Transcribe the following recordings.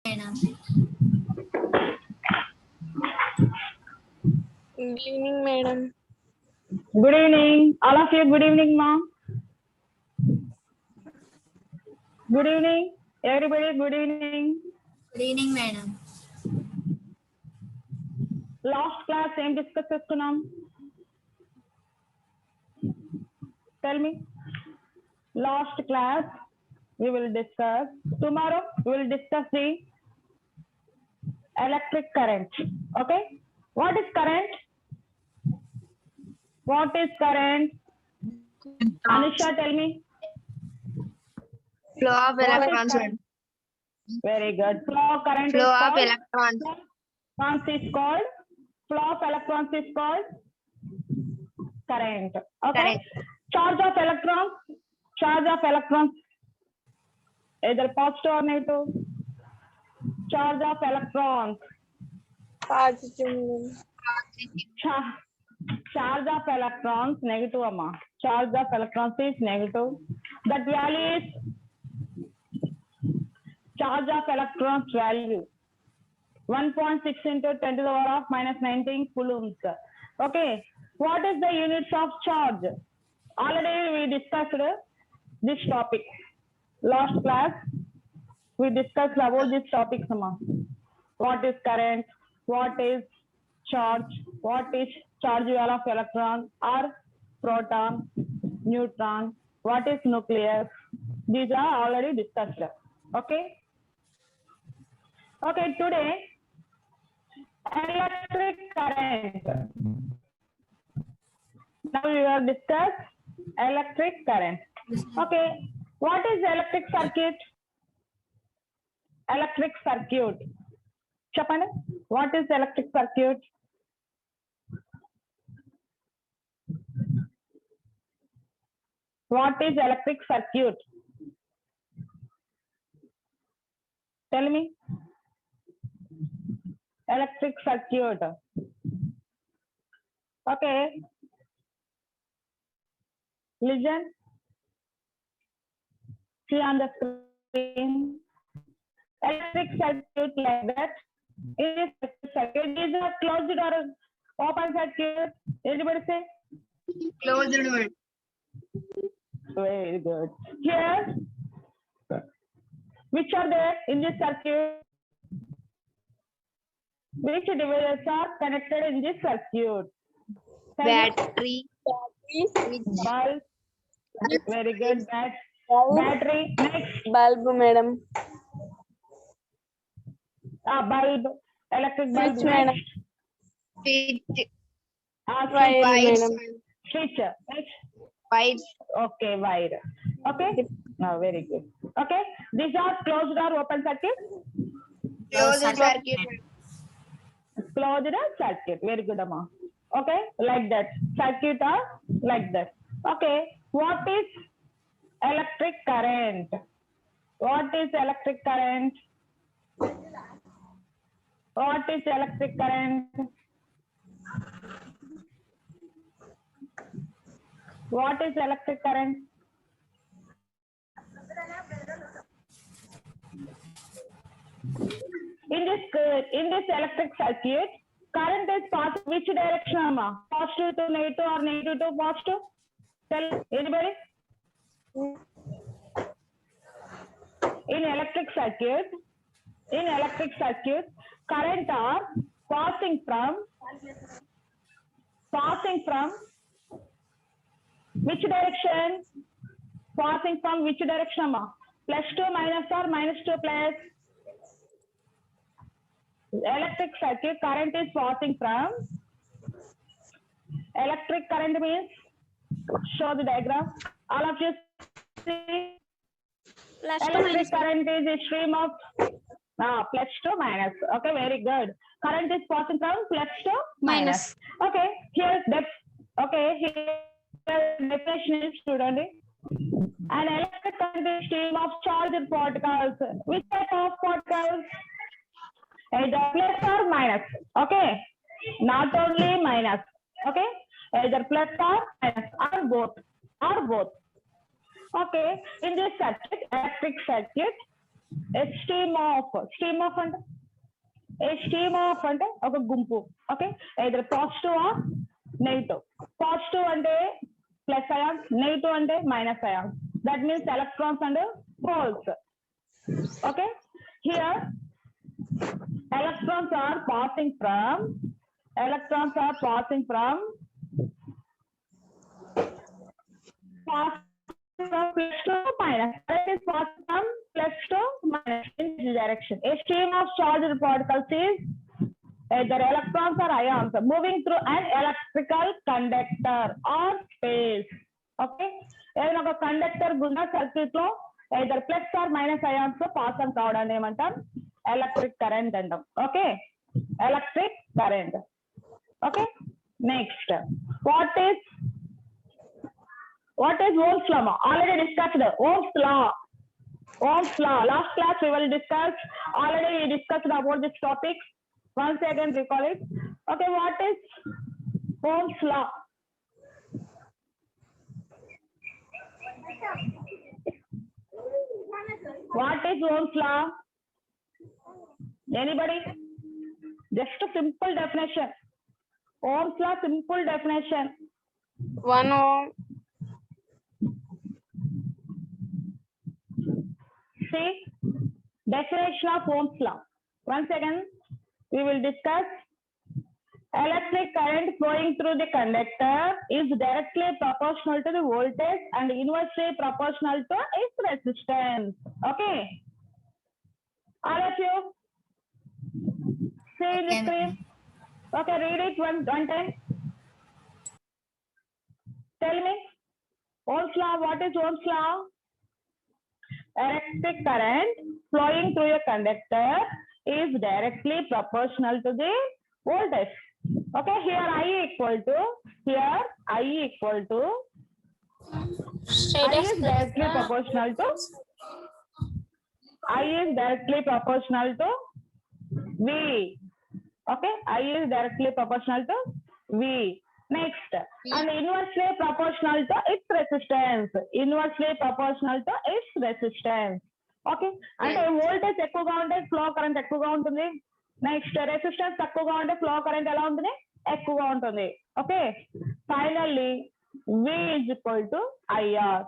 Madam. Good evening, madam. Good evening. All of you, good evening, ma. Good evening. Everybody, good evening. Good evening, madam. Last class, ఏం discuss చేసుకున్నాం? Tell me. Last class, we will discuss. Tomorrow, we will discuss the electric current. Okay? What is current? What is current? Anusha, tell me. Flow of What is electrons. current? Very good. Flow of current Flow is of called? electrons. Electrons is called? Flow of electrons is called? Current. Okay? Current. Charge of electrons? Charge of electrons. Either positive or negative. Charge of electrons. Positive. Charge of electrons negative amma. Charge of electrons is negative. That value is charge of electrons value 1.6 into 10 to the power of minus 19 coulombs. Okay, what is the units of charge? Already we discussed this topic last class. We discussed about this topic sama. What is current, what is charge, what is charge value of electron or proton, neutron, what is nucleus. These are already discussed. Okay. Okay, today electric current. Now we will discuss electric current. Okay, what is electric circuit? Electric circuit. Chapane, what is electric circuit? What is electric circuit? Tell me. Electric circuit. Okay. Listen. See on the screen. Electric circuit like that. It is circuit. Is a closed or open circuit? Anybody say? Closed. Very good. Here, which are there in this circuit? Which devices are connected in this circuit? Battery. Bulb. Very good. Battery. Next. Bulb, madam. Bulb. Electric bulb. Switch, madam. Next. Switch. Switch. Madam. Switch. Next. Wires. Okay, wire. Okay. No, very good. Okay. These are closed or open circuit? Closed circuit. Closed circuit. Very good, Amma. Okay, like that. Circuit or like that. Okay. What is electric current? What is electric current? What is electric current? What is electric current? In this electric circuit, current is passing which direction, Amma? Positive to negative or negative to positive? Tell anybody. In electric circuit, current are passing from which direction? Passing from which direction, Amma? Plus 2 minus or minus 2 plus? Electric circuit current is passing from. Electric current means, show the diagram. All of you see. Electric current is a stream of plus to minus. Okay, very good. Current is passing from plus to minus. Okay, here definition is student. An electric current is stream of charged particles. Which type of particles? Either plus or minus. Okay, not only minus. Okay, either plus or minus or both. Okay, in this circuit, electric circuit, A stream of అంటే ఒక గుంపు. Okay, either positive or negative. Positive అంటే plus ions, negative అంటే minus ions. That means electrons and holes. Okay, here electrons are passing from plus to minus. That is passing from plus to minus in this direction. A stream of charged particles is either electrons or ions moving through an electrical conductor or space. Okay, ఏదైనా ఒక conductor గుండా circuit లో either plus or minus ions pass on కావడాన్ని ఏమంటాం? Electric current అంటాం. Okay, electric current. Okay, next what is Ohm's law? Already discussed Ohm's law. Last class we will discuss. Already we discussed about this topic. Once again recall it. Okay, what is Ohm's law? What is Ohm's law? Anybody? Just a simple definition. Ohm's law, simple definition. 1 ohm. See, definition of Ohm's law. Once again, we will discuss. Electric current flowing through the conductor is directly proportional to the voltage and inversely proportional to its resistance. Okay, all of you see the screen. Okay, read it one time. Tell me, Ohm's law. What is Ohm's law? Electric current flowing through a conductor is directly proportional to the voltage. Okay, here I equal to I is directly proportional to V. Okay, I is directly proportional to V. Next, and inversely proportional to its resistance. Okay, అంటే voltage ఎక్కువగా ఉంటే flow current ఎక్కువగా ఉంటుంది. Next resistance తక్కువగా ఉంటే flow current ఎలా ఉంటుంది? ఎక్కువగా ఉంటుంది. Okay, finally V is equal to IR.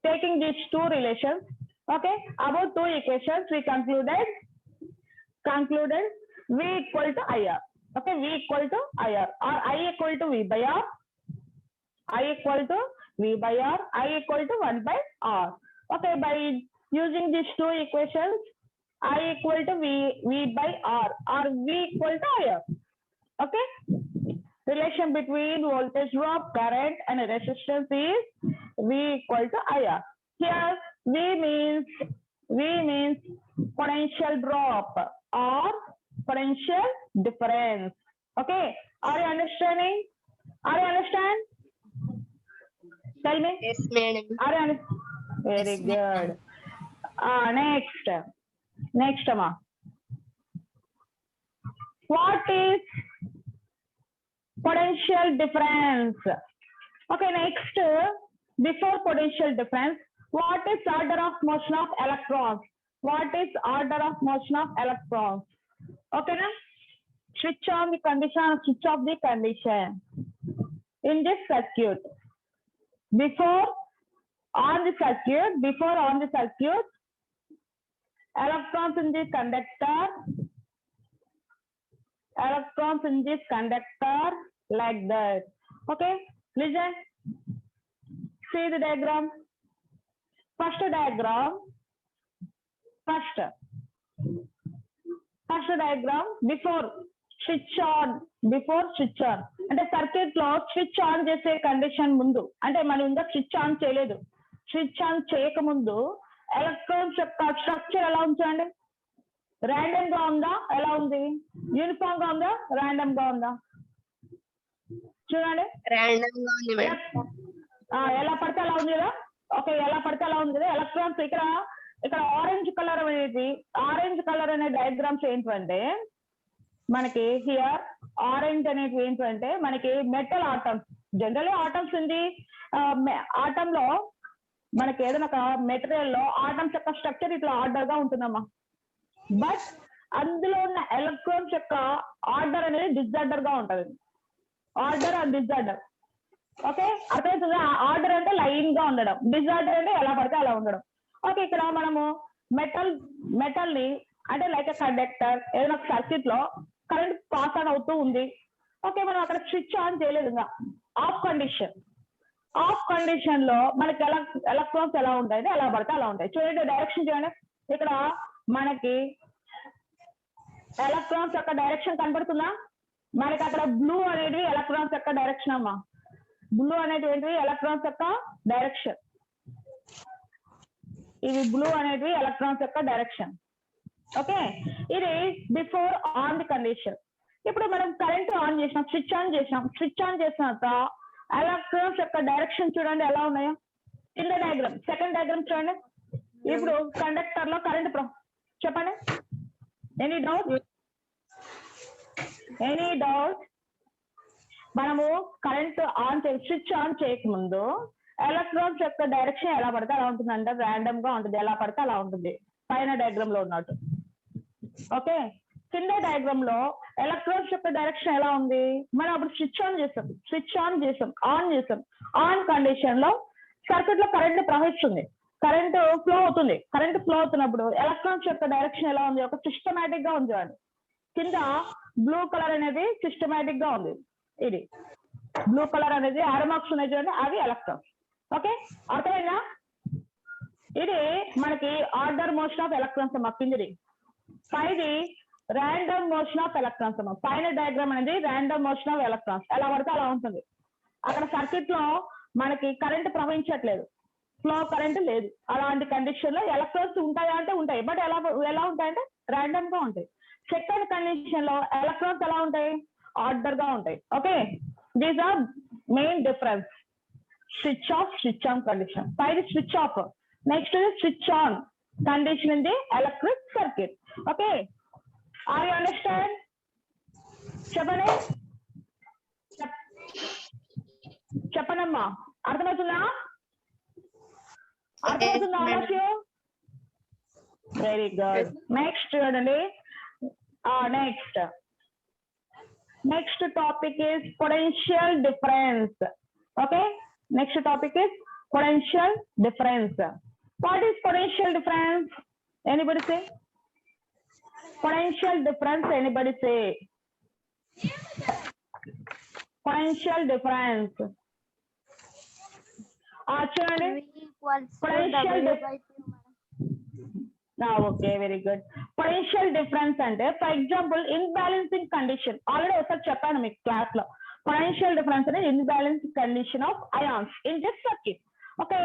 Taking these two relations, okay, about two equations we concluded V equal to IR. Okay, V equal to IR or I equal to V by R. I equal to 1 by R. Okay, by using these two equations, I equal to V by R or V equal to IR. Okay, relation between voltage drop, current and resistance is V equal to IR. Here V means potential drop or potential difference. Okay, are you understanding? Understand? Tell me. Yes, madam. Very good. Next amma, what is potential difference? Okay, next, before potential difference, what is order of motion of electrons? Okay, na? Switch on the condition, switch off the condition. In this circuit, before on the circuit, electrons in this conductor like that. Okay, listen, see the diagram. First diagram, before switch on అంటే circuit లో switch on చేసే condition ముందు, అంటే మనం ఇంకా switch on చేయలేదు, switch on చేయకముందు electrons యొక్క స్ట్రక్చర్ ఎలా ఉంచండి? ర్యాండమ్ గా ఉందా? ఎలా ఉంది? యూనిఫామ్ గా ఉందా? ర్యాండమ్ గా ఉందా? చూడండి, Random గా ఉంది మేడం. ఎలా పడితే అలా ఉంది కదా. ఓకే, ఎలా పడితే అలా ఉంది కదా. ఎలక్ట్రాన్స్ ఇక్కడ ఆరెంజ్ కలర్ అనే డయాగ్రామ్స్ ఏంటంటే మనకి హియర్ ఆరెంజ్ అనేవి ఏంటంటే మనకి మెటల్ ఆటమ్స్. జనరల్లీ ఆటమ్స్ ఉంది, ఆటమ్ లో మనకి ఏదైనా ఒక మెటీరియల్ లో ఆటమ్స్ యొక్క స్ట్రక్చర్ ఇట్లా ఆర్డర్ గా ఉంటుందమ్మా. బట్ అందులో ఉన్న ఎలక్ట్రాన్స్ యొక్క ఆర్డర్ అనేది డిజార్డర్ గా ఉంటది. Order and disorder. ఓకే, అర్థమవుతుందా? ఆర్డర్ అంటే లైన్ గా ఉండడం, డిజార్డర్ అంటే ఎలా పడితే అలా ఉండడం. ఓకే, ఇక్కడ మనము మెటల్ ని అంటే లైక్ కండక్టర్ ఏదైనా సర్క్యూట్ లో కరెంట్ పాస్ ఆన్ అవుతూ ఉంది. ఓకే, మనం అక్కడ స్విచ్ ఆన్ చేయలేదు, ఇంకా ఆఫ్ కండిషన్ లో మనకి ఎలక్ట్రాన్స్ ఎలా ఉంటాయి, ఎలా పడితే అలా ఉంటాయి. చూడండి, డైరెక్షన్ చూడండి. ఇక్కడ మనకి ఎలక్ట్రాన్స్ యొక్క డైరెక్షన్ కనబడుతుందా? మనకి అక్కడ బ్లూ అనేది ఎలక్ట్రాన్స్ యొక్క డైరెక్షన్ అమ్మా. బ్లూ అనేది ఎలక్ట్రాన్స్ యొక్క డైరెక్షన్. ఇది బ్లూ అనేది ఎలక్ట్రాన్స్ యొక్క డైరెక్షన్. ఓకే, ఇది బిఫోర్ ఆన్ ది కండిషన్. ఇప్పుడు మనం కరెంట్ ఆన్ చేసినాం, స్విచ్ ఆన్ చేసినాక ఎలక్ట్రాన్స్ యొక్క డైరెక్షన్ చూడండి ఎలా ఉన్నాయో. కింద డయాగ్రామ్, సెకండ్ డయాగ్రామ్ చూడండి. ఇప్పుడు కండక్టర్ లో కరెంట్ చెప్పండి. Any doubt? మనము కరెంట్ స్విచ్ ఆన్ చేయకముందు ఎలక్ట్రాన్స్ యొక్క డైరెక్షన్ ఎలా పడితే అలా ఉంటుంది అంటే ర్యాండమ్ గా ఉంటుంది, ఎలా పడితే అలా ఉంటుంది పైన డయాగ్రామ్ లో ఉన్నట్టు. ఓకే, కింద డయాగ్రామ్ లో ఎలక్ట్రాన్స్ యొక్క డైరెక్షన్ ఎలా ఉంది? మనం అప్పుడు స్విచ్ ఆన్ చేసాం. ఆన్ కండిషన్ లో సర్క్యూట్ లో కరెంట్ ప్రవహిస్తుంది, కరెంట్ ఫ్లో అవుతున్నప్పుడు ఎలక్ట్రాన్స్ యొక్క డైరెక్షన్ ఎలా ఉంది? ఒక సిస్టమేటిక్ గా ఉంది. చూడండి, కింద బ్లూ కలర్ అనేది సిస్టమేటిక్ గా ఉంది. ఇది బ్లూ కలర్ అనేది ఆరో మార్క్స్ ఉన్నాయి చూడండి, అవి ఎలక్ట్రాన్స్. ఓకే, అర్థమైందా? ఇది మనకి ఆర్డర్ మోషన్ ఆఫ్ ఎలక్ట్రాన్స్ అమ్మా. కిందిది పైది ర్యాండమ్ మోషన్ ఆఫ్ ఎలక్ట్రాన్స్ అమ్మా. పైన డయాగ్రామ్ అనేది ర్యాండమ్ మోషన్ ఆఫ్ ఎలక్ట్రాన్స్, ఎలా పడితే అలా ఉంటుంది. అక్కడ సర్క్యూట్ లో మనకి కరెంట్ ప్రవహించట్లేదు, ఫ్లో కరెంట్ లేదు. అలాంటి కండిషన్ లో ఎలక్ట్రాన్స్ ఉంటాయా అంటే ఉంటాయి, బట్ ఎలా ఉంటాయంటే ర్యాండమ్ గా ఉంటాయి. సెకండ్ కండిషన్ లో ఎలక్ట్రాన్స్ ఎలా ఉంటాయి? ఆర్డర్ గా ఉంటాయి. Okay, these are main difference. Switch on condition. పైది switch off, next switch on condition in the electric circuit. Okay, are you understand? చెప్పండమ్మా, అర్థమవుతుందా? Very good. నెక్స్ట్ చూడండి, next topic is potential difference. Okay, next topic is potential difference. What is potential difference? Anybody say? Potential difference, anybody say? Potential difference. చూడండి, potential difference. Okay, very good. Potential difference అంటే for example imbalancing condition. Already ఒకసారి చెప్పాను మీకు class లో. Potential difference అంటే imbalancing condition of ions in this circuit. Okay,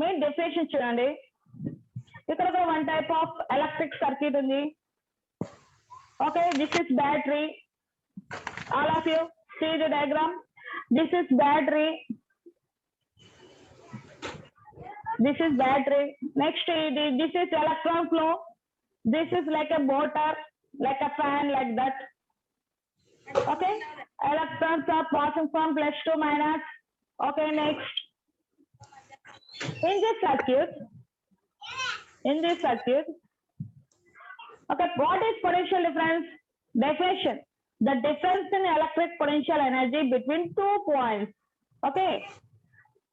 main definition చూడండి. ఇక్కడ ఒక one type of electric circuit ఉంది. Okay, this is battery. All of you see the diagram. This is battery. This is battery. Next, this is electron flow. This is like a motor, like a fan, like that. Okay, electrons are passing from plus to minus. Okay, next, in this circuit, okay, what is potential difference? Definition: the difference in electric potential energy between 2 points. Okay,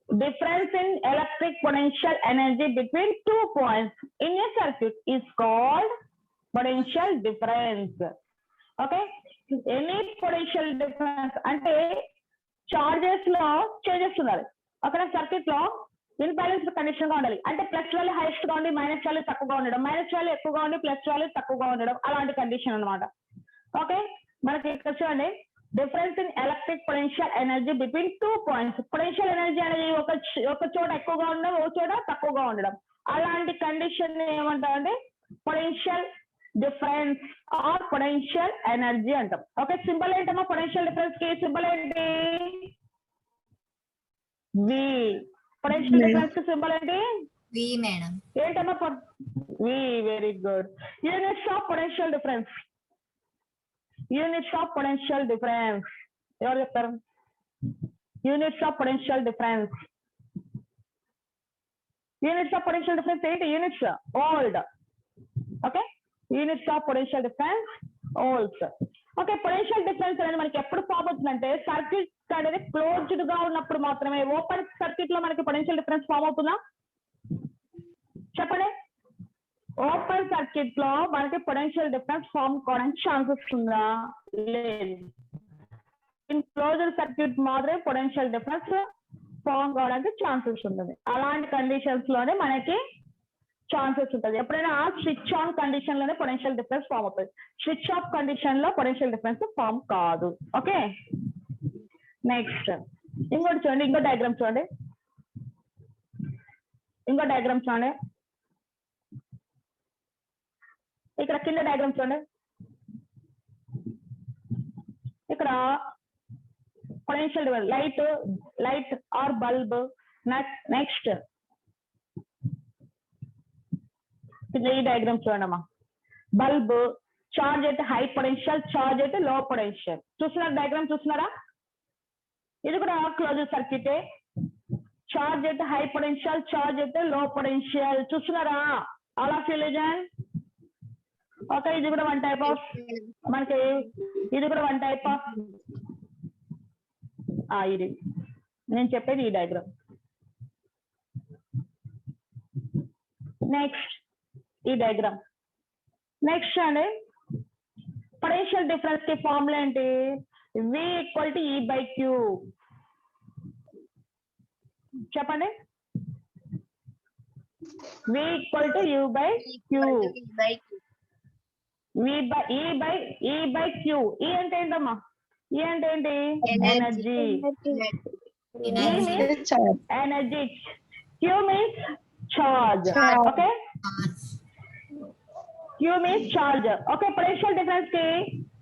difference in electric potential energy between 2 points in a circuit is called potential difference. Okay, any potential difference అంటే charges లో changes ఉండాలి. అక్కడ circuit లో imbalance condition గా ఉండాలి. అంటే plus value highest గా ఉండి మైనస్ వాల్యూ తక్కువగా ఉండడం, మైనస్ వాల్యూ ఎక్కువగా ఉండి ప్లస్ వాల్యూ తక్కువగా ఉండడం, అలాంటి కండిషన్ అన్నమాట. ఓకే, మనకి ఇక్కడ చూడండి, difference in electric potential energy between 2 points. Potential energy అనేది ఒక చోట ఎక్కువగా ఉండడం, ఒక చోట తక్కువగా ఉండడం, అలాంటి కండిషన్ ఏమంటారంటే potential difference or potential energy అంటాం. ఓకే, సింబల్ ఏంటమ్మా పొటెన్షియల్ డిఫరెన్స్ కి? సింబల్ ఏంటి? వి. పొటెన్షియల్ డిఫరెన్స్ కి సింబల్ ఏంటి? V madam. ఏంటమ్మా? V. Very good. Units of potential difference. Units of potential difference ఎవరు చెప్తారు? Units of potential difference. Units of potential difference ఏంటి? Units volt. Okay, units of potential difference volts. Okay, potential difference అనేది మనకి ఎప్పుడు form అవుతుందంటే circuit అనేది closed గా ఉన్నప్పుడు మాత్రమే. ఓపెన్ సర్క్యూట్ లో మనకి పొటెన్షియల్ డిఫరెన్స్ ఫామ్ అవుతుందా? చెప్పండి. ఓపెన్ సర్క్యూట్ లో మనకి పొటెన్షియల్ డిఫరెన్స్ ఫామ్ కావడానికి ఛాన్సెస్ ఉందా? లేదు. ఇన్ క్లోజ్డ్ సర్క్యూట్ మాత్రమే పొటెన్షియల్ డిఫరెన్స్ ఫామ్ కావడానికి ఛాన్సెస్ ఉంటుంది. అలాంటి కండిషన్స్ లోనే మనకి ఛాన్సెస్ ఉంటుంది. ఎప్పుడైనా స్విచ్ ఆన్ కండిషన్ లోనే పొటెన్షియల్ డిఫరెన్స్ ఫామ్ అవుతుంది. స్విచ్ ఆఫ్ కండిషన్ లో పొటెన్షియల్ డిఫరెన్స్ ఫామ్ కాదు. ఓకే, నెక్స్ట్ ఇంకోటి చూడండి, ఇంకో డయాగ్రామ్ చూడండి, ఇంకో డయాగ్రామ్ చూడండి. ఇక్కడ కింద డయాగ్రామ్ చూడండి. ఇక్కడ potential light or bulb. Next ఈ డయాగ్రామ్ చూడండి అమ్మా. బల్బ్ చార్జ్ అయితే హై పొటెన్షియల్, చార్జ్ అయితే లో పొటెన్షియల్. చూస్తున్నారా డయాగ్రామ్? చూస్తున్నారా? ఇది కూడా క్లోజ్ సర్క్యూటే. చార్జ్ అయితే హై పొటెన్షియల్, చార్జ్ అయితే లో పొటెన్షియల్. చూస్తున్నారా? All of you listen. Okay, ఇది కూడా వన్ టైప్ ఆఫ్ మనకి, ఇది కూడా వన్ టైప్ ఆఫ్. ఇది నేను చెప్పేది ఈ డయాగ్రామ్. నెక్స్ట్ ఈ డయాగ్రామ్. నెక్స్ట్ అండి, పొటెన్షియల్ డిఫరెన్స్ కి ఫార్ములా ఏంటి? V equal to E by Q. చెప్పండి. V equal to U by Q. E by Q. E అంటే ఏంటమ్మా? E అంటే ఏంటి? Energy. Energy. Q means charge. Okay, Q means charge. Okay, potential difference కి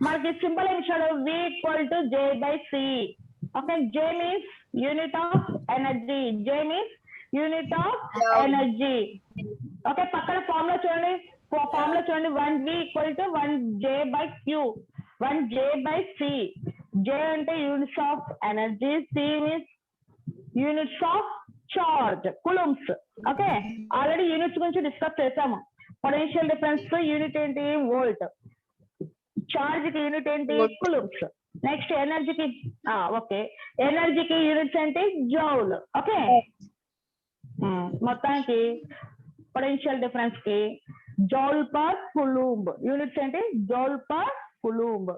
మనకి simple ఏమి ఇచ్చాడు? V equal to J by C. Okay, J means unit of energy. J means unit of energy. Okay, పక్కన formula చూడండి. Formula చూడండి. 1V equal to 1J by Q. 1J by C. J అంటే units of energy, C means units of charge, coulombs. Okay, already units గురించి discuss చేసాము. Potential difference unit ఏంటి? Volt. Charge కి unit ఏంటి? Coulombs. Next ఎనర్జీకి, okay, ఎనర్జీకి units ఏంటి? Joule. Okay, మొత్తానికి పొటెన్షియల్ డిఫరెన్స్ కి జౌల్ పర్ కులూంబ్ యూనిట్స్ ఏంటి? Joule per coulomb.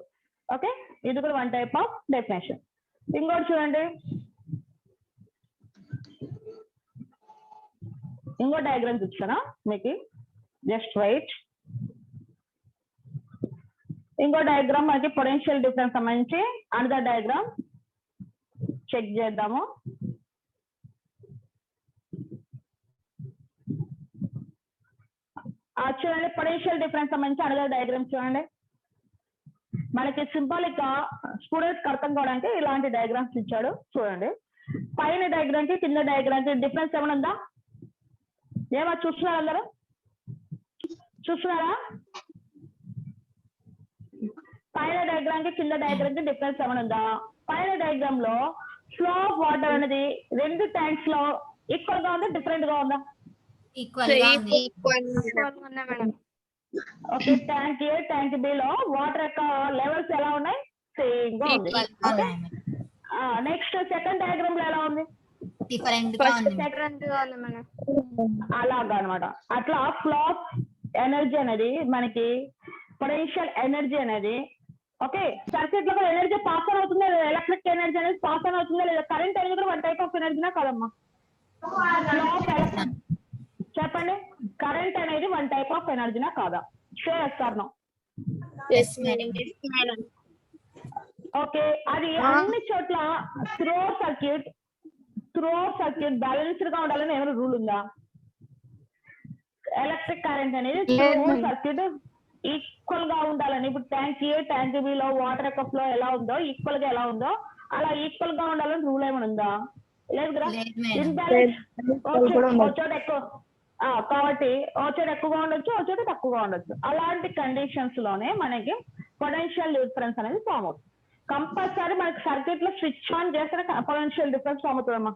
ఓకే, ఇది కూడా వన్ టైప్ ఆఫ్ డెఫినేషన్. ఇంకోటి చూడండి, ఇంకో డయాగ్రామ్ చూస్తానా మీకు? Just right. ఇంకో డయాగ్రామ్ మనకి పొటెన్షియల్ డిఫరెన్స్ సంబంధించి అనదర్ డయాగ్రామ్ చెక్ చేద్దాము. చూడండి, పొటెన్షియల్ డిఫరెన్స్ సంబంధించి అనదర్ డయాగ్రామ్ చూడండి. మనకి సింబాలిక్ గా స్టూడెంట్స్ అర్థం కావడానికి ఇలాంటి డయాగ్రామ్స్ ఇచ్చాడు. చూడండి, పైన డయాగ్రామ్ కి కింద డయాగ్రామ్ కి డిఫరెన్స్ ఏమైనా ఉందా? ఏమో చూస్తున్నారా? అందరూ చూస్తున్నారా? పైన డయాగ్రామ్ కి కింద డయాగ్రామ్ కి డిఫరెన్స్ ఏమైనా ఉందా? పైన డయాగ్రామ్ లో ఫ్లో ఆఫ్ వాటర్ అనేది రెండు ట్యాంక్స్ లో ఈక్వల్ గా ఉందా, డిఫరెంట్ గా ఉందా? ఓకే, ట్యాంక్ ఏ ట్యాంక్ బి లో వాటర్ యొక్క లెవెల్స్ ఎలా ఉన్నాయి? సేమ్ గా ఉంది. ఓకే, నెక్స్ట్ సెకండ్ డయాగ్రామ్ లో ఎలా ఉంది? అలాగా అనమాట. అట్లా ఫ్లో ఆఫ్ ఎనర్జీ అనేది మనకి పొటెన్షియల్ ఎనర్జీ అనేది, ఓకే, సర్క్యూట్ లో ఎనర్జీ పాస్ ఆన్ అవుతుందా లేదా? ఎలక్ట్రిక్ ఎనర్జీ అనేది పాస్ ఆన్ అవుతుందా లేదా? కరెంట్ అనేది కూడా వన్ టైప్ ఆఫ్ ఎనర్జీనా కాదమ్మా? చెప్పండి, కరెంట్ అనేది వన్ టైప్ ఆఫ్ ఎనర్జీనా కాదా? షేర్ చేస్తాను. ఓకే, అది అన్ని చోట్ల త్రూ సర్క్యూట్ బ్యాలెన్స్డ్ గా ఉండాలని ఏమైనా రూల్ ఉందా? ఎలక్ట్రిక్ కరెంట్ అనేది త్రూ సర్క్యూట్ ఈక్వల్ గా ఉండాలని. ఇప్పుడు ట్యాంక్ ఏ ట్యాంక్ బి లో వాటర్ యొక్క ఫ్లో ఎలా ఉందో, ఈక్వల్ గా ఎలా ఉందో అలా ఈక్వల్ గా ఉండాలని రూల్ ఏమైనా ఉందా? లేదు కదా. ఇన్బ్యాలెన్స్ చోట ఎక్కువ కాబట్టి చోట ఎక్కువగా ఉండొచ్చు, చోట తక్కువగా ఉండొచ్చు. అలాంటి కండిషన్స్ లోనే మనకి పొటెన్షియల్ డిఫరెన్స్ అనేది ఫామ్ అవుతుంది. కంపల్సరీ మనకి సర్క్యూట్ లో స్విచ్ ఆన్ చేస్తే పొటెన్షియల్ డిఫరెన్స్ ఫామ్ అవుతుందమ్మా.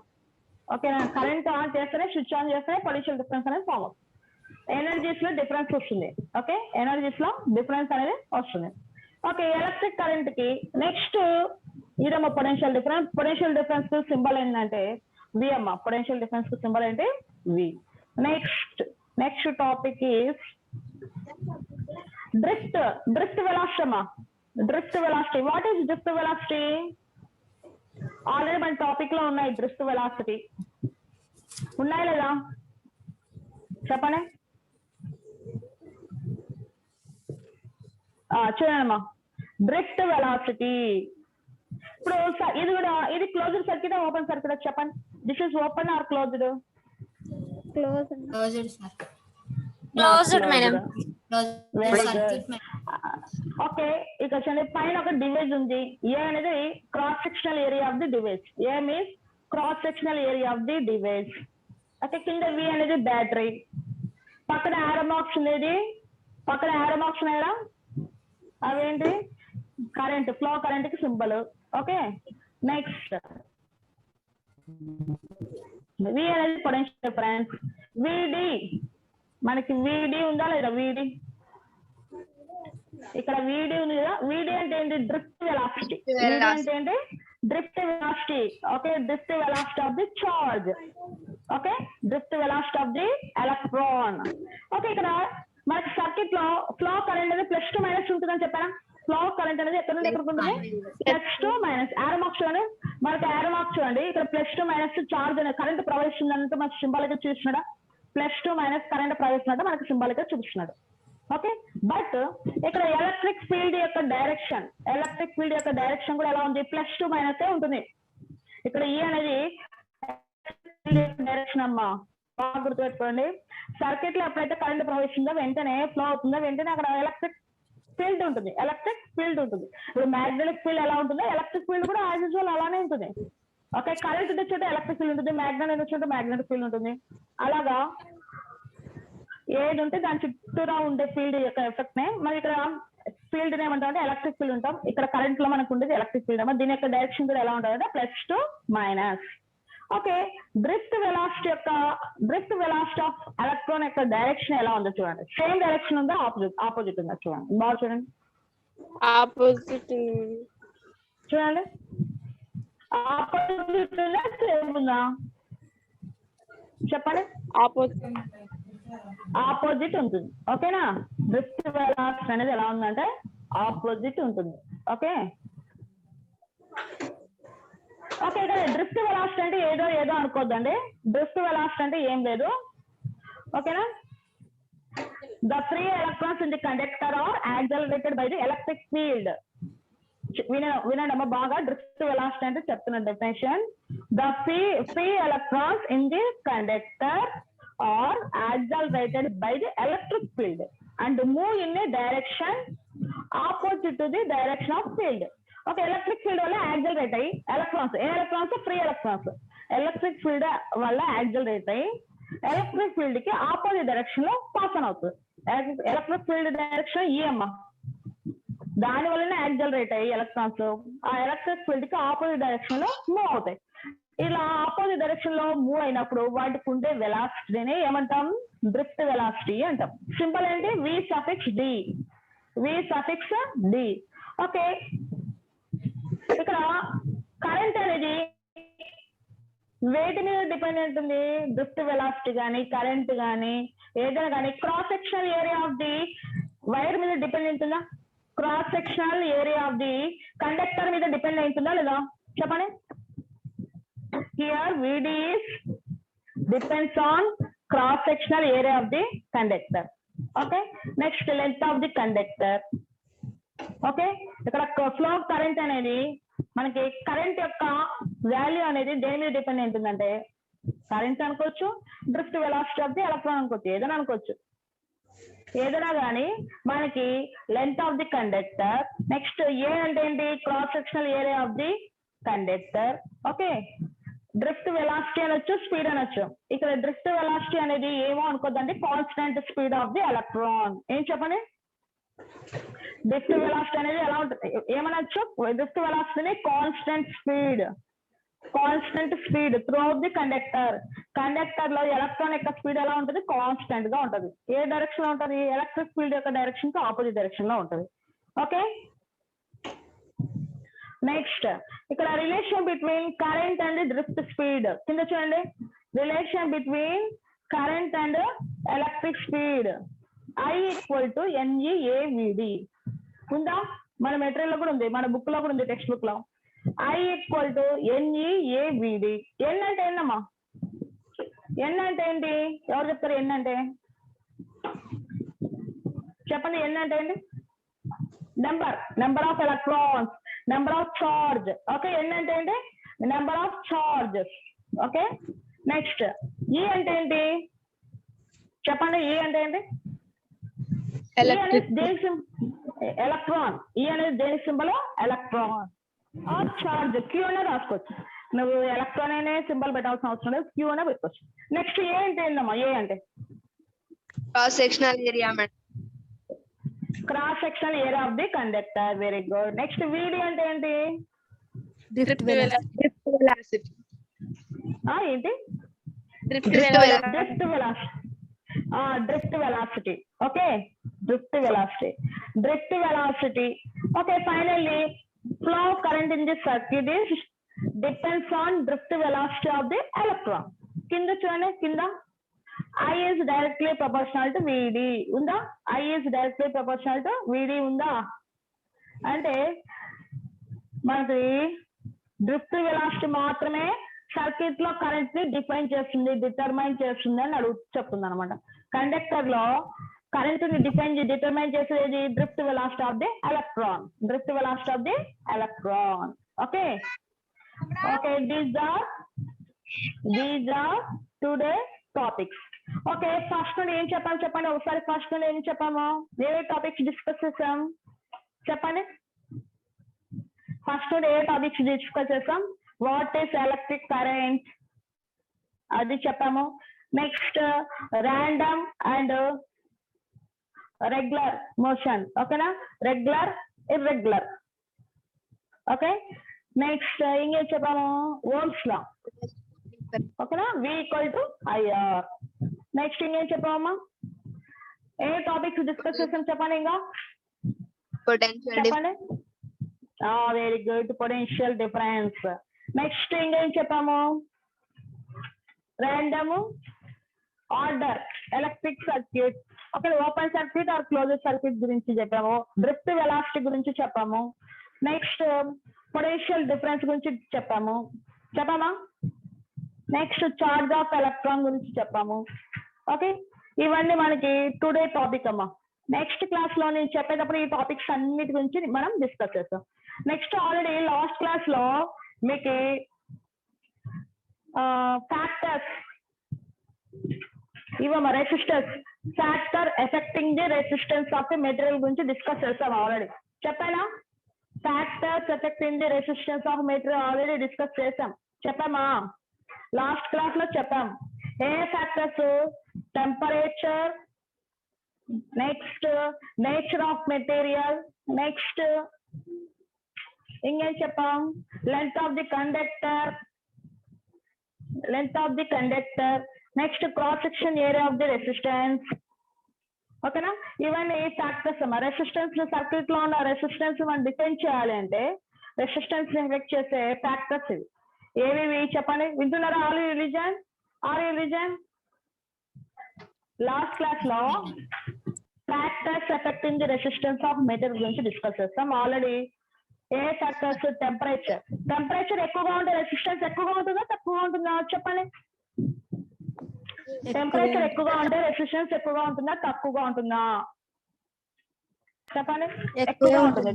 ఓకేనా, కరెంట్ ఆన్ చేస్తేనే స్విచ్ ఆన్ చేస్తేనే పొటెన్షియల్ డిఫరెన్స్ అనేది ఫామ్ అవుతుంది. ఎనర్జీస్ లో డిఫరెన్స్ వస్తుంది. ఓకే, ఎనర్జీస్ లో డిఫరెన్స్ అనేది వస్తుంది. ఓకే, ఎలక్ట్రిక్ కరెంట్ కి నెక్స్ట్ ఇదమ్మ potential difference. Potential difference symbol ఏంటంటే వి అమ్మ. పొటెన్షియల్ డిఫరెన్స్ సింబల్ ఏంటి? V. Next topic is drift. Drift velocity అమ్మా. Drift velocity. What is drift velocity? Already మన టాపిక్ లో ఉన్నాయి డ్రిఫ్ట్ వెలాసిటీ. ఉన్నాయి లేదా చెప్పండి. చూడండమ్మా, డ్రిఫ్ట్ వెలాసిటీ. ఇప్పుడు ఇది కూడా ఇది క్లోజ్డ్ సర్క్యూట్ ఓపెన్ సర్క్యూట్ చెప్పండి. This is open or closed? Closed madam. Okay, ఇక చూడండి పైన ఒక డివైస్ ఉంది. ఏ అనేది cross sectional area of the device. A means cross sectional area of the device. Okay, కింద వి అనేది బ్యాటరీ. పక్కన ఆరో మార్క్స్ ఉండేది. పక్కన ఆరో మార్క్స్ ఉన్నాయా? అవేంటి? కరెంట్, ఫ్లో కరెంట్ కి సింబల్. ఓకే, నెక్స్ట్ వి అనేది పొటెన్షియల్ డిఫరెన్స్. విడి మనకి విడి ఉందా లేదా? విడి ఇక్కడ విడి ఉంది కదా. విడి అంటే ఏంటి? Drift velocity. విడి అంటే ఏంటి? Drift velocity. Okay, drift velocity of the charge. Okay, drift velocity of the electron. Okay, ఇక్కడ మనకి సర్క్యూట్ లో ఫ్లో కరెంట్ అనేది ప్లస్ టు మైనస్ ఉంటుందని చెప్పారా? ఫ్లో కరెంట్ అనేది ఎక్కడ నుండి ఎక్కడికి ఉంటుంది? Plus to minus. Arrow marks చూడండి, మనకి ఆరో మార్క్స్ చూడండి. ఇక్కడ ప్లస్ టు మైనస్ చార్జ్ అనే కరెంట్ ప్రవహిస్తుంది అంటే మనకి సింబాలిక్ గా చూస్తున్నాడా? ప్లస్ టు మైనస్ కరెంట్ ప్రవహిస్తున్నట్టు మనకి సింబాలిక్ గా చూపిస్తున్నాడు. ఓకే, బట్ ఇక్కడ ఎలక్ట్రిక్ ఫీల్డ్ యొక్క డైరెక్షన్, ఎలక్ట్రిక్ ఫీల్డ్ యొక్క డైరెక్షన్ కూడా ఎలా ఉంది? ప్లస్ టు మైనస్ ఉంటుంది. ఇక్కడ ఈ అనేది డైరెక్షన్ అమ్మా, బాగా గుర్తుపెట్టుకోండి. సర్క్యూట్ లో ఎప్పుడైతే కరెంట్ ప్రవహిస్తుందో వెంటనే ఫ్లో అవుతుందో వెంటనే అక్కడ ఎలక్ట్రిక్ ఫీల్డ్ ఉంటుంది. ఎలక్ట్రిక్ ఫీల్డ్ ఉంటుంది. ఇప్పుడు మ్యాగ్నెటిక్ ఫీల్డ్ ఎలా ఉంటుందో ఎలక్ట్రిక్ ఫీల్డ్ కూడా యాజ్ యూజువల్ అలానే ఉంటుంది. ఓకే, కరెంట్ ఉన్న చోట ఎలక్ట్రిక్ ఫీల్డ్ ఉంటుంది, మ్యాగ్నెట్ ఉన్న చోట మ్యాగ్నెటిక్ ఫీల్డ్ ఉంటుంది. అలాగా ఏది ఉంటే దాని చుట్టూరా ఉండే ఫీల్డ్ యొక్క ఎఫెక్ట్ నే మరి ఇక్కడ ఫీల్డ్ ఏమంటాం అంటే ఎలక్ట్రిక్ ఫీల్డ్ ఉంటాం. ఇక్కడ కరెంట్ లో మనకు ఉండేది ఎలక్ట్రిక్ ఫీల్డ్ అమ్మా. దీని యొక్క డైరెక్షన్ కూడా ఎలా ఉంటుంది అంటే plus to minus. Okay, drift velocity of electron యొక్క డైరెక్షన్ ఎలా ఉందో చూడండి. సేమ్ డైరెక్షన్ ఉందా? ఆపోజిట్ ఉందా? చూడండి, బాగా చూడండి. ఆపోజిట్ చూడండి, ఆపోజిట్ ఉందా సేమ్ ఉందా చెప్పండి. ఆపోజిట్ ఉంటుంది. ఓకేనా, డ్రిఫ్ట్ వెలాసిటీ అనేది ఎలా ఉందంటే ఆపోజిట్ ఉంటుంది. ఓకే, ఓకే, ఇక్కడ డ్రిఫ్ట్ వెలాసిటీ అంటే ఏదో అనుకోద్దండి. డ్రిఫ్ట్ వెలాసిటీ అంటే ఏం లేదు. ఓకేనా, the free electrons in the conductor are accelerated by the electric field. వినండి అమ్మా బాగా. డ్రిఫ్ట్ వెలాసిటీ అంటే చెప్తున్న definition. The free electrons in the conductor are accelerated by the electric field and move in a direction opposite to the direction of field. Okay, electric field వల్ల accelerate అయ్యి electrons, ఏ electrons? Free electrons. Electric field వల్ల accelerate అయ్యి electric field కి opposite direction లో pass on అవుతుంది. Electric field direction ఈ అమ్మ. దాని వల్లనే యాక్సలరేట్ అయ్యి ఎలక్ట్రాన్స్ ఆ ఎలక్ట్రిక్ ఫీల్డ్ కి ఆపోజిట్ డైరెక్షన్ లో మూవ్ అవుతాయి. ఇలా ఆపోజిట్ డైరెక్షన్ లో మూవ్ అయినప్పుడు వాటికి ఉండే వెలాసిటీని ఏమంటాం? డ్రిఫ్ట్ వెలాసిటీ అంటాం. సింపుల్ ఏంటి? V suffix D. V suffix D. Okay, ఇక్కడ కరెంట్ అనేది వేటి మీద డిపెండెంట్ ఉంది? డ్రిఫ్ట్ వెలాసిటీ కానీ కరెంట్ కానీ ఏదైనా కానీ cross sectional area of the wire మీద డిపెండెంట్ ఉందా? Cross sectional area of the conductor మీద డిపెండ్ అవుతుందా లేదా చెప్పండి. Here VD depends on cross sectional area of the conductor. Okay, next length of the conductor. Okay, ఇక్కడ flow current అనేది మనకి current యొక్క వాల్యూ అనేది దేని మీద డిపెండ్ ఉంటుందంటే కరెంట్ అనుకోవచ్చు, drift velocity of the electron అనుకోవచ్చు, ఏదైనా అనుకోవచ్చు. ఏదైనా కానీ మనకి length of the conductor. Next A అంటే ఏంటి? Cross sectional area of the conductor. Okay, drift velocity అనొచ్చు, స్పీడ్ అనొచ్చు. ఇక్కడ డ్రిఫ్ట్ వెలాసిటీ అనేది ఏమో అనుకోద్దండి, constant speed of the electron. ఏం చెప్పండి? డ్రిఫ్ట్ వెలాసిటీ అనేది ఎలా ఉంటుంది ఏమనొచ్చు? డ్రిఫ్ట్ వెలాసిటీని constant speed. Constant speed throughout the conductor. Conductor లో ఎలక్ట్రాన్ యొక్క స్పీడ్ ఎలా ఉంటుంది? కాన్స్టెంట్ గా ఉంటుంది. ఏ డైరెక్షన్ లో ఉంటుంది? ఎలక్ట్రిక్ ఫీల్డ్ యొక్క డైరెక్షన్ కి ఆపోజిట్ డైరెక్షన్ లో ఉంటుంది. ఓకే, నెక్స్ట్ ఇక్కడ relation between current and drift speed కింద చూడండి. Relation between current and electric speed I equal to NeAVD ఉందా? మన మెటీరియల్ లో కూడా ఉంది, మన బుక్ లో కూడా ఉంది, టెక్స్ట్ బుక్ లో. I equal to NeAVD. ఎన్ అంటే ఏంటమ్మా? ఎన్ అంటే ఏంటి? ఎవరు చెప్తారు ఎన్ అంటే? చెప్పండి, ఎన్ అంటే ఏంటి? Number of electrons, number of charge. Okay, N అంటే ఏంటి? Number of charges. Okay, next E అంటే ఏంటి? చెప్పండి, ఈ అంటే ఏంటి? ఎలక్ట్రాన్. ఈ అనేది దేని సింబల్? ఎలక్ట్రాన్. చార్జ్ క్యూ అనే రాసుకోవచ్చు. నువ్వు ఎలక్ట్రాన్ అనే సింబల్ పెట్టాల్సిన అవసరం లేదు, క్యూ అనే పెట్టుకోవచ్చు. నెక్స్ట్ ఏ అంటే ఏంటమ్మా? ఏ అంటే cross sectional area madam. Cross section area of the conductor. Very good. Next V D అంటే ఏంటి? Drift velocity. ఏంటి? Drift velocity. Drift velocity. Okay, drift velocity. Okay, finally, flow of current in this circuit is depends on drift velocity of the electron. కింద చూడండి, కింద I is directly proportional to VD ఉందా? I is directly proportional to VD ఉందా? అంటే మనకి drift velocity మాత్రమే circuit లో current ని డిటర్మైన్ చేస్తుంది అని చెప్తుంది అనమాట. కండక్టర్ లో కరెంట్ ని డిటర్మైన్ చేసేది drift velocity of the electron. Okay, these are today topics. ఓకే, ఫస్ట్ నుండి ఏం చెప్పాలి చెప్పండి ఒకసారి. ఫస్ట్ నుండి ఏం చెప్పాము? ఏ టాపిక్స్ డిస్కస్ చేసాం చెప్పండి. ఫస్ట్ నుండి ఏ టాపిక్స్ డిస్కస్ చేసాం? వాట్ ఈస్ ఎలక్ట్రిక్ కరెంట్ అది చెప్పాము. Next random and regular motion. ఓకేనా? Regular, irregular. ఓకే, నెక్స్ట్ ఇంకేం చెప్పాము? Ohm's law. ఓకేనా? V equal to IR. Next ఇంకేం చెప్పామమ్మా? ఏ టాపిక్స్ డిస్కస్ చేసాం చెప్పండి. ఇంకా చెప్పండి. Very good, potential difference. Next ఇంకేం చెప్పాము? Random, order, electric circuit. Okay, open circuit or closed circuit గురించి చెప్పాము. డ్రిఫ్ట్ వెలాసిటీ గురించి చెప్పాము. నెక్స్ట్ పొటెన్షియల్ డిఫరెన్స్ గురించి చెప్పామా? నెక్స్ట్ చార్జ్ ఆఫ్ ఎలక్ట్రాన్ గురించి చెప్పాము. ఓకే, ఇవన్నీ మనకి టుడే టాపిక్ అమ్మా. నెక్స్ట్ క్లాస్ లో నేను చెప్పేటప్పుడు ఈ టాపిక్స్ అన్నిటి గురించి మనం డిస్కస్ చేస్తాం. నెక్స్ట్ ఆల్రెడీ లాస్ట్ క్లాస్ లో మీకు ఫ్యాక్టర్స్ ఇవమ్మా, resistors, factor affecting the resistance of the material గురించి డిస్కస్ చేస్తాం ఆల్రెడీ. చెప్పానా? Factors affecting the resistance of material already discuss చేసాం. చెప్పామా? లాస్ట్ క్లాస్ లో చెప్పాం. ఏ factors? Temperature, next nature of material, next ఇంకేం చెప్పాం? Length of the conductor, next cross section area of the resistance. ఓకేనా? ఇవన్నీ ఫ్యాక్టర్స్ అమ్మా. రెసిస్టెన్స్ సర్క్యూట్ లో ఉన్న రెసిస్టెన్స్ మనం డిఫైన్ చేయాలి అంటే రెసిస్టెన్స్ ఎఫెక్ట్ చేసే ఫ్యాక్టర్స్ ఇవి. ఏవి చెప్పండి? వింటున్నారా? Are you listen? Last class లో factors affecting the resistance of material గురించి డిస్కస్ చేస్తాం ఆల్రెడీ. ఏ ఫ్యాక్టర్స్? టెంపరేచర్ ఎక్కువగా ఉంటే రెసిస్టెన్స్ ఎక్కువగా ఉంటుందా తక్కువగా ఉంటుందా చెప్పండి. టెంపరేచర్ ఎక్కువగా ఉంటే రెసిస్టెన్స్ ఎక్కువగా ఉంటుందా తక్కువగా ఉంటుందా చెప్పండి. ఎక్కువగా ఉంటుంది.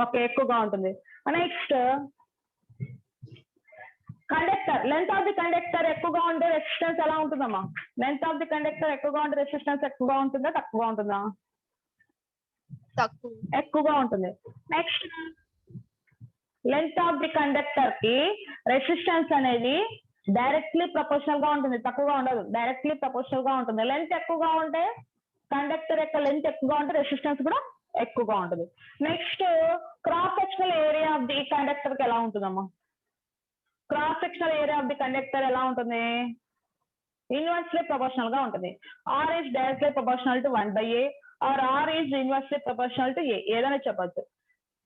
ఓకే, ఎక్కువగా ఉంటుంది. Next conductor, length of the conductor ఎక్కువగా ఉంటే రెసిస్టెన్స్ ఎలా ఉంటుందమ్మా? లెంత్ ఆఫ్ ది కండక్టర్ ఎక్కువగా ఉంటే రెసిస్టెన్స్ ఎక్కువగా ఉంటుందా తక్కువగా ఉంటుందా? ఎక్కువగా ఉంటుంది. Next length of the conductor కి రెసిస్టెన్స్ అనేది డైరెక్ట్లీ ప్రపోర్షనల్ గా ఉంటుంది, తక్కువగా ఉండదు. డైరెక్ట్లీ ప్రపోర్షనల్ గా ఉంటుంది. లెంత్ ఎక్కువగా ఉంటే కండక్టర్ యొక్క లెంత్ ఎక్కువగా ఉంటే రెసిస్టెన్స్ కూడా ఎక్కువగా ఉంటుంది. Next cross sectional area of the conductor కి ఎలా ఉంటుందమ్మా? Cross sectional area of the conductor ఎలా ఉంటుంది? ఇన్వర్స్లీ ప్రపోర్షనల్ గా ఉంటుంది. R is directly proportional to 1/a or R is inversely proportional to A, ఏదైనా చెప్పచ్చు.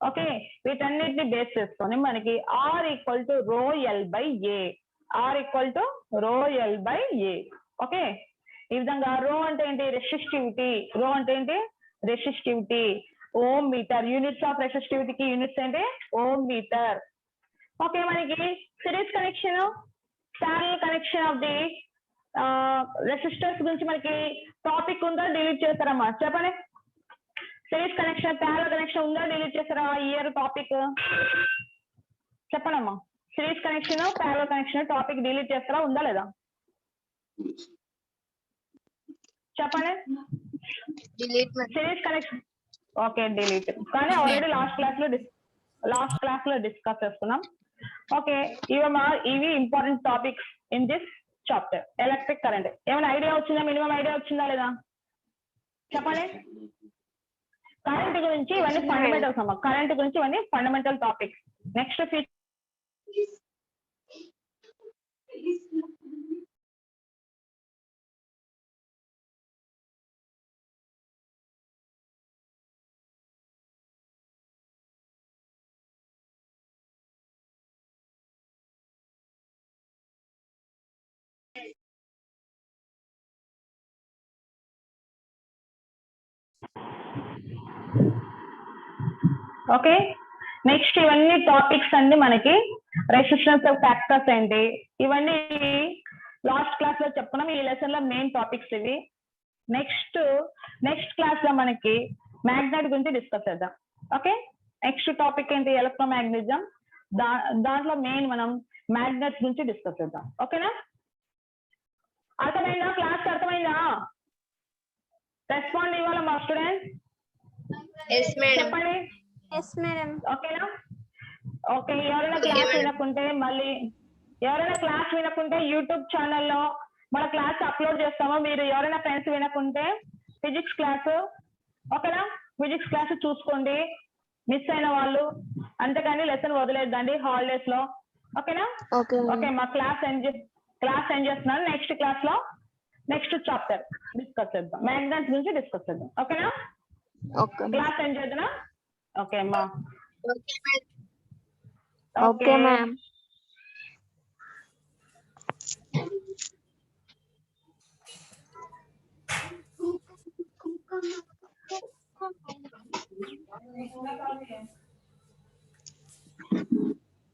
ఓకే, వీటన్నిటిని బేస్ చేసుకొని మనకి R equal to rho L by A, R equal to rho L by A. Okay, ఈ విధంగా rho అంటే ఏంటి? Resistivity. Rho అంటే ఏంటి? Resistivity. Ohm metre. Units of రెసిస్టివిటీకి యూనిట్స్ ఏంటి? Ohm metre. ఓకే, మనకి series connection, parallel connection of the resistors గురించి మనకి టాపిక్ ఉందా, డిలీట్ చేస్తారమ్మా? చెప్పండి. సిరీస్ కనెక్షన్, ప్యారలల్ కనెక్షన్ ఉందా, డిలీట్ చేస్తారా? ఇయర్ టాపిక్ చెప్పండమ్మా. Series connection, parallel connection topic delete చేస్తారా, ఉందా లేదా? చెప్పండి. Series connection okay delete. కానీ ఆల్రెడీ లాస్ట్ క్లాస్ లో డిస్కస్ చేసుకున్నాం. ఓకే, ఇవి important topics in this chapter. Electric current ఏమైనా ఐడియా వచ్చిందా? మినిమం ఐడియా వచ్చిందా లేదా? చెప్పండి. కరెంట్ గురించి ఇవన్నీ ఫండమెంటల్స్ అమ్మా. కరెంట్ గురించి ఇవన్నీ fundamental topics. Next okay, next ఇవన్నీ టాపిక్స్ అన్ని మనకి రెసిస్టెన్స్ ఫ్యాక్టర్స్ ఏంటి, ఇవన్నీ లాస్ట్ క్లాస్ లో చెప్పుకున్నాం. ఈ లెసన్ లో మెయిన్ టాపిక్స్ ఇవి. నెక్స్ట్ క్లాస్ లో మనకి మ్యాగ్నెట్ గురించి డిస్కస్ చేద్దాం. ఓకే, నెక్స్ట్ టాపిక్ ఏంటి? ఎలక్ట్రోమాగ్నెటిజం. దాంట్లో మెయిన్ మనం మ్యాగ్నెట్స్ గురించి డిస్కస్ చేద్దాం. ఓకేనా? అర్థమైందా? క్లాస్ అర్థమైందా? రెస్పాండ్ ఇవ్వాలి మా స్టూడెంట్స్. చెప్పండి. ఓకేనా? ఓకే, ఎవరైనా క్లాస్ వినకుంటే యూట్యూబ్ ఛానల్లో మన క్లాస్ అప్లోడ్ చేస్తాము. మీరు ఎవరైనా ఫ్రెండ్స్ వినకుంటే ఫిజిక్స్ క్లాస్, ఓకేనా, ఫిజిక్స్ క్లాస్ చూసుకోండి మిస్ అయిన వాళ్ళు. అంతేకాని లెసన్ వదిలేద్దండి హాలిడేస్ లో. ఓకేనా? ఓకే, మా క్లాస్ ఎండ్ చేస్తున్నాను. నెక్స్ట్ క్లాస్ లో నెక్స్ట్ చాప్టర్ డిస్కస్ చేద్దాం. మ్యాగ్నెట్స్ గురించి డిస్కస్ చేద్దాం. ఓకేనా? క్లాస్ ఎండ్ చేద్దాం. ఓకే అమ్మా. Okay ma'am.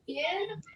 Yeah.